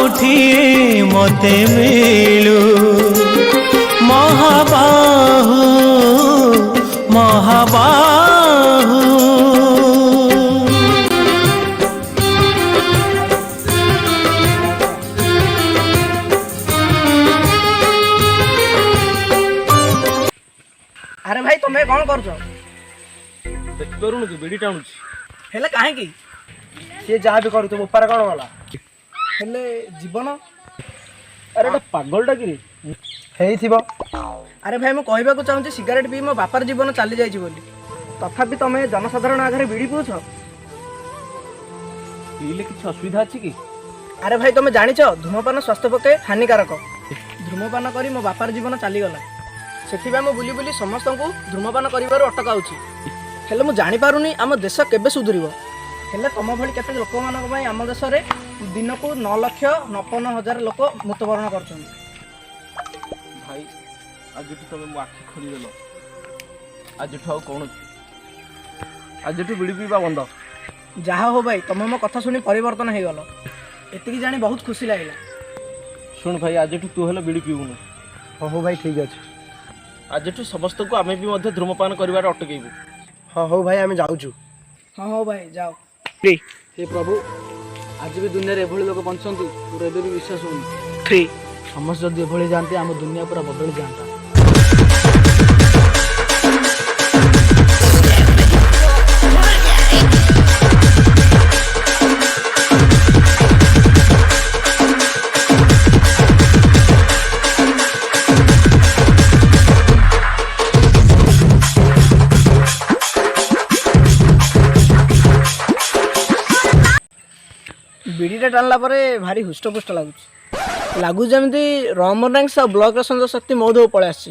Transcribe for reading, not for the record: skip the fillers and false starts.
आउठिए मते मिलू महाबाहु महाबाहु। अरे भाई तुम्हें कौन कर देखिपारुनु कि बिड़ी टाणुची हेले काहेकि सी जहाँ भी करू उपार कौन गला हेले जीवन अरे पागलटा कि अरे भाई मुझे कहवाक चाहूँगी सिगारेट पी मो बापार जीवन चली जाइए बोली तथापि तुम जनसाधारण आगे बीड़ी पीछ पीले किसी असुविधा अच्छी कि अरे भाई तुम जाच धूमपान स्वास्थ्य पक्षे हानिकारक धूमपान कर मो बापार जीवन चलीगला से मु बुली बुली समस्त को धूमपान कर अटकाऊँगी हेले मु जापारुनी आम देश केबे सुधर हेले तुम भली केते लोक मान आम देश में दिन को 9,59,000 लोक मृत्युवरण कर भाई आज तुम मो आखि खोलीदेल आज कौन आज बिड़ी पीवा बंद जहाँ हो भाई तुम मो कथा शुणी परिवर्तन हो गल एति जानी बहुत खुशी लगे। शुण भाई आज तू हेल्ले बिड़ी पीबुनु हो भाई ठीक अच्छे आज समस्त को आम भी धूमपान कर अटकेबू हाँ हो भाई आम जाऊँ हाँ हो भाई जाओ हे प्रभु आज भी दुनिया एभली लोक बंचती मोर एबे भी विश्वास होनी समस्त जदि एभली जाते आम दुनिया पूरा बदली जाता। बीड़ीटा टाणला भारी हुष्टपुष्ट लगुच जमी रमनांस ब्लक संजय शक्ति मौध पलि आसी।